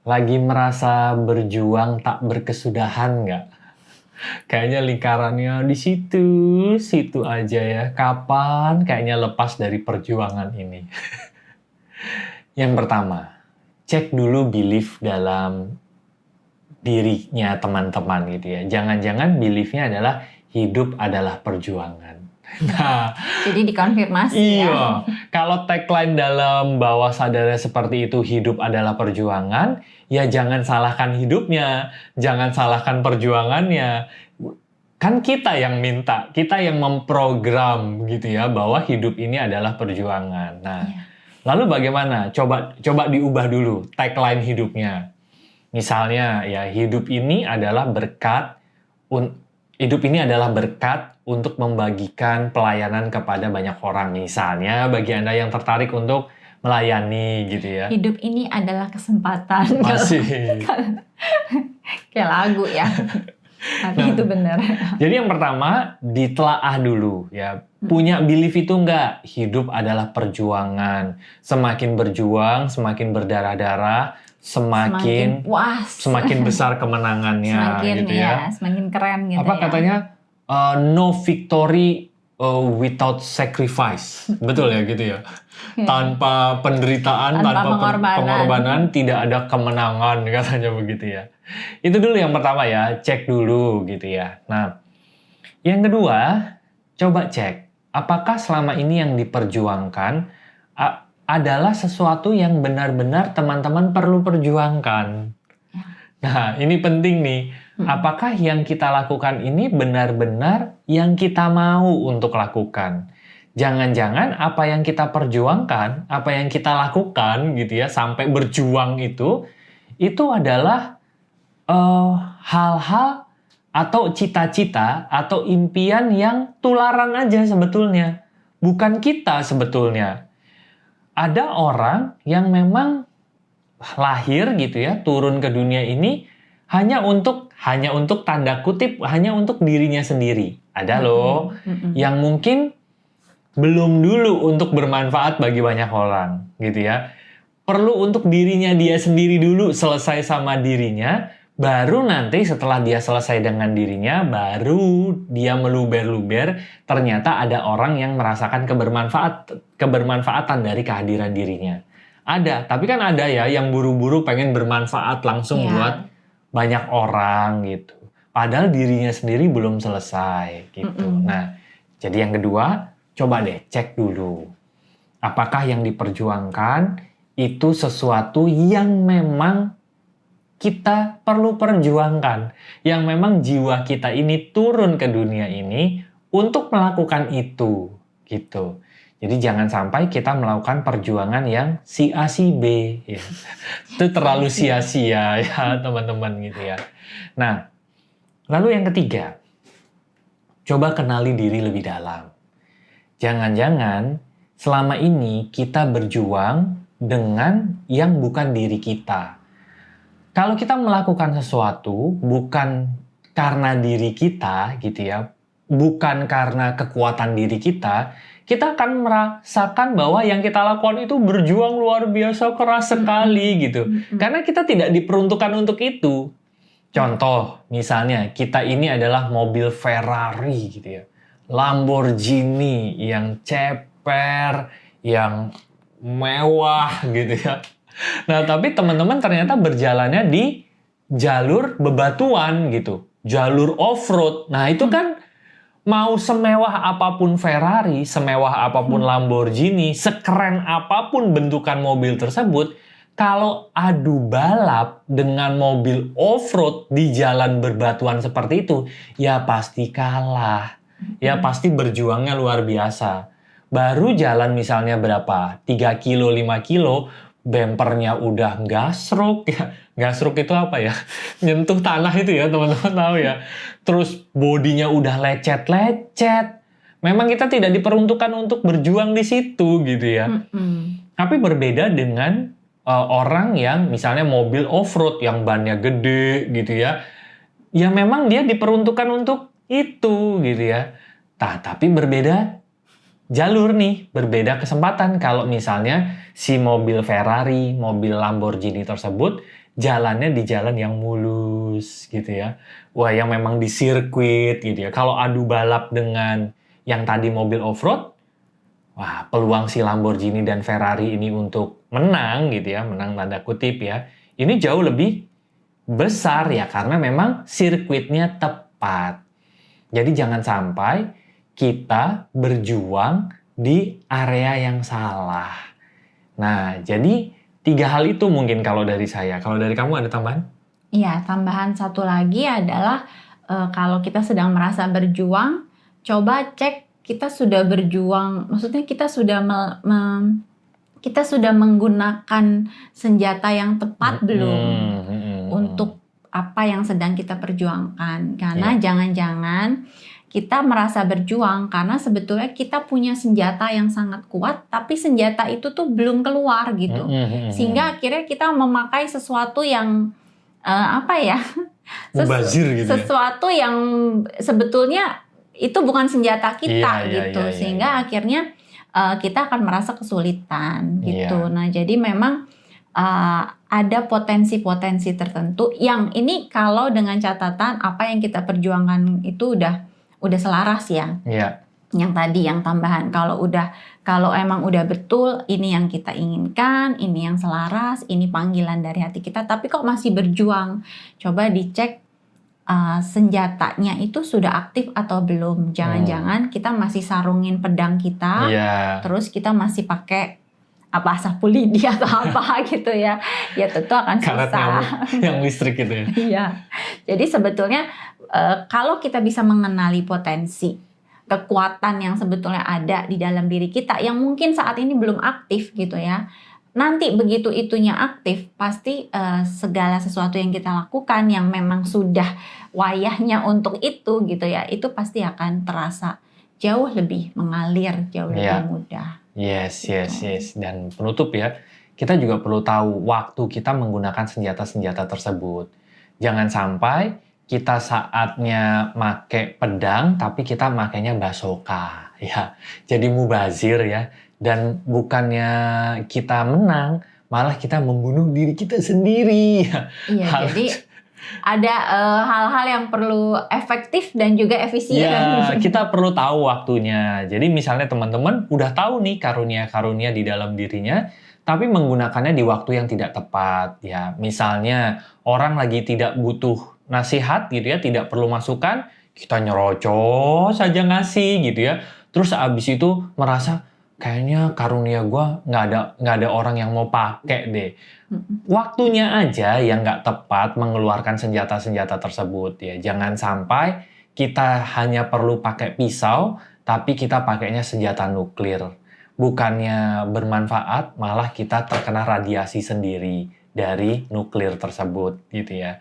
Lagi merasa berjuang tak berkesudahan nggak? Kayaknya lingkarannya di situ aja ya. Kapan kayaknya lepas dari perjuangan ini? Yang pertama, cek dulu belief dalam dirinya teman-teman gitu ya. Jangan-jangan beliefnya adalah hidup adalah perjuangan. Nah, Jadi dikonfirmasi ya. iya, kalau tagline dalam bawah sadarnya seperti itu, hidup adalah perjuangan, ya jangan salahkan hidupnya, jangan salahkan perjuangannya. Kan kita yang minta, kita yang memprogram gitu ya, bahwa hidup ini adalah perjuangan. Nah, Iya. lalu bagaimana? Coba diubah dulu tagline hidupnya. Misalnya ya, hidup ini adalah berkat untuk membagikan pelayanan kepada banyak orang. Misalnya bagi Anda yang tertarik untuk melayani gitu ya. Hidup ini adalah kesempatan. Masih. Kayak lagu ya. Tapi itu benar. Jadi yang pertama, ditelaah dulu ya. Punya belief itu enggak? Hidup adalah perjuangan. Semakin berjuang, semakin berdarah-darah, semakin puas. semakin besar kemenangannya Semakin gitu ya. semakin keren gitu Apa ya. katanya? No victory without sacrifice. Betul ya gitu ya. Tanpa penderitaan, Tanpa tanpa pengorbanan. pengorbanan tidak ada kemenangan, katanya begitu ya. Itu dulu yang pertama ya, cek dulu gitu ya. Nah, yang kedua, coba cek apakah selama ini yang diperjuangkan adalah sesuatu yang benar-benar teman-teman perlu perjuangkan. Nah, ini penting nih. Apakah yang kita lakukan ini benar-benar yang kita mau untuk lakukan? Jangan-jangan apa yang kita perjuangkan, apa yang kita lakukan gitu ya, sampai berjuang itu adalah hal-hal atau cita-cita atau impian yang tularan aja sebetulnya. Bukan kita sebetulnya. Ada orang yang memang lahir gitu ya, turun ke dunia ini hanya untuk tanda kutip, hanya untuk dirinya sendiri. Ada loh yang mungkin belum dulu untuk bermanfaat bagi banyak orang gitu ya. Perlu untuk dirinya dia sendiri dulu, selesai sama dirinya, baru nanti setelah dia selesai dengan dirinya, baru dia meluber-luber, ternyata ada orang yang merasakan kebermanfaatan dari kehadiran dirinya. Ada, tapi kan ada ya yang buru-buru pengen bermanfaat langsung buat banyak orang gitu. Padahal dirinya sendiri belum selesai gitu. Nah, jadi yang kedua, coba deh cek dulu. Apakah yang diperjuangkan itu sesuatu yang memang kita perlu perjuangkan. Yang memang jiwa kita ini turun ke dunia ini untuk melakukan itu gitu. Jadi jangan sampai kita melakukan perjuangan yang si A si B ya. Itu terlalu sia-sia ya teman-teman gitu ya. Nah, lalu yang ketiga, coba kenali diri lebih dalam. Jangan-jangan selama ini kita berjuang dengan yang bukan diri kita. Kalau kita melakukan sesuatu bukan karena diri kita gitu ya, bukan karena kekuatan diri kita akan merasakan bahwa yang kita lakukan itu berjuang luar biasa keras sekali gitu. Karena kita tidak diperuntukkan untuk itu. Contoh, misalnya kita ini adalah mobil Ferrari gitu ya. Lamborghini yang ceper, yang mewah gitu ya. Nah, tapi teman-teman ternyata berjalannya di jalur bebatuan gitu. Jalur off-road. Nah, itu kan mau semewah apapun Ferrari, semewah apapun Lamborghini, sekeren apapun bentukan mobil tersebut, kalau adu balap dengan mobil off-road di jalan berbatuan seperti itu, ya pasti kalah. Ya pasti berjuangnya luar biasa. Baru jalan misalnya berapa? 3 kilo, 5 kilo, bempernya udah gasruk ya. Gasruk itu apa ya? Nyentuh tanah itu ya, teman-teman tahu ya. Terus bodinya udah lecet-lecet. Memang kita tidak diperuntukkan untuk berjuang di situ gitu ya. Tapi berbeda dengan orang yang misalnya mobil off-road yang bannya gede gitu ya. Ya memang dia diperuntukkan untuk itu gitu ya. Nah, tapi berbeda jalur nih, berbeda kesempatan. Kalau misalnya si mobil Ferrari, mobil Lamborghini tersebut, jalannya di jalan yang mulus gitu ya. Wah, yang memang di sirkuit gitu ya. Kalau adu balap dengan yang tadi mobil off-road, wah, peluang si Lamborghini dan Ferrari ini untuk menang gitu ya, menang tanda kutip ya, ini jauh lebih besar ya, karena memang sirkuitnya tepat. Jadi jangan sampai kita berjuang di area yang salah. Nah, jadi 3 hal itu mungkin kalau dari saya. Kalau dari kamu ada tambahan? Iya, tambahan satu lagi adalah kalau kita sedang merasa berjuang, coba cek kita sudah berjuang, maksudnya kita sudah kita sudah menggunakan senjata yang tepat belum untuk apa yang sedang kita perjuangkan. Karena jangan-jangan kita merasa berjuang karena sebetulnya kita punya senjata yang sangat kuat, tapi senjata itu tuh belum keluar gitu. Sehingga akhirnya kita memakai sesuatu yang mubazir gitu ya? Sesuatu yang sebetulnya itu bukan senjata kita gitu. Sehingga akhirnya kita akan merasa kesulitan gitu. Nah, jadi memang ada potensi-potensi tertentu yang ini kalau dengan catatan apa yang kita perjuangkan itu udah selaras ya. Yang tadi yang tambahan kalau emang udah betul ini yang kita inginkan, ini yang selaras, ini panggilan dari hati kita, tapi kok masih berjuang, coba dicek senjatanya itu sudah aktif atau belum. Jangan-jangan kita masih sarungin pedang kita, terus kita masih pakai sapu lidi atau apa gitu ya. Ya tentu akan susah. Yang listrik gitu ya. Iya. Jadi sebetulnya kalau kita bisa mengenali potensi kekuatan yang sebetulnya ada di dalam diri kita yang mungkin saat ini belum aktif gitu ya. Nanti begitu itunya aktif, pasti segala sesuatu yang kita lakukan yang memang sudah wayahnya untuk itu gitu ya, itu pasti akan terasa jauh lebih mengalir, jauh lebih mudah. Yes. Dan penutup ya, kita juga perlu tahu waktu kita menggunakan senjata-senjata tersebut. Jangan sampai kita saatnya make pedang, tapi kita makainya basoka ya. Jadi mubazir ya. Dan bukannya kita menang, malah kita membunuh diri kita sendiri. Iya, jadi ada hal-hal yang perlu efektif dan juga efisien. Ya, kita perlu tahu waktunya. Jadi misalnya teman-teman udah tahu nih karunia-karunia di dalam dirinya, tapi menggunakannya di waktu yang tidak tepat. Ya, misalnya orang lagi tidak butuh nasihat gitu ya, tidak perlu masukan, kita nyerocos saja ngasih gitu ya. Terus abis itu merasa, kayaknya karunia gue nggak ada orang yang mau pakai deh. Waktunya aja yang nggak tepat mengeluarkan senjata-senjata tersebut ya. Jangan sampai kita hanya perlu pakai pisau, tapi kita pakainya senjata nuklir. Bukannya bermanfaat, malah kita terkena radiasi sendiri dari nuklir tersebut gitu ya.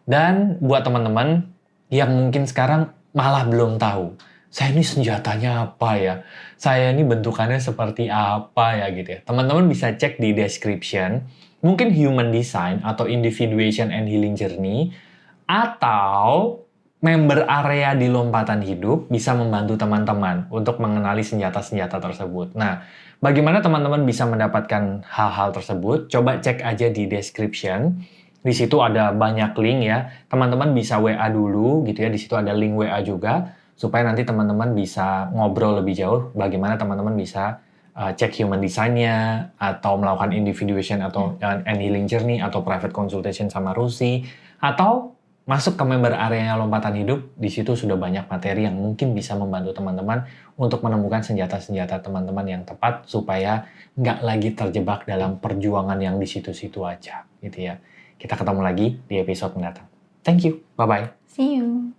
Dan buat teman-teman yang mungkin sekarang malah belum tahu, saya ini senjatanya apa ya? Saya ini bentukannya seperti apa ya gitu ya. Teman-teman bisa cek di description. Mungkin Human Design atau Individuation and Healing Journey. Atau member area di Lompatan Hidup bisa membantu teman-teman untuk mengenali senjata-senjata tersebut. Nah, bagaimana teman-teman bisa mendapatkan hal-hal tersebut? Coba cek aja di description. Di situ ada banyak link ya. Teman-teman bisa WA dulu gitu ya. Di situ ada link WA juga. Supaya nanti teman-teman bisa ngobrol lebih jauh bagaimana teman-teman bisa cek human design-nya atau melakukan individuation atau and healing journey atau private consultation sama Rusi atau masuk ke member areanya Lompatan Hidup. Di situ sudah banyak materi yang mungkin bisa membantu teman-teman untuk menemukan senjata-senjata teman-teman yang tepat supaya nggak lagi terjebak dalam perjuangan yang di situ-situ aja gitu ya. Kita ketemu lagi di episode mendatang. Thank you. Bye-bye. See you.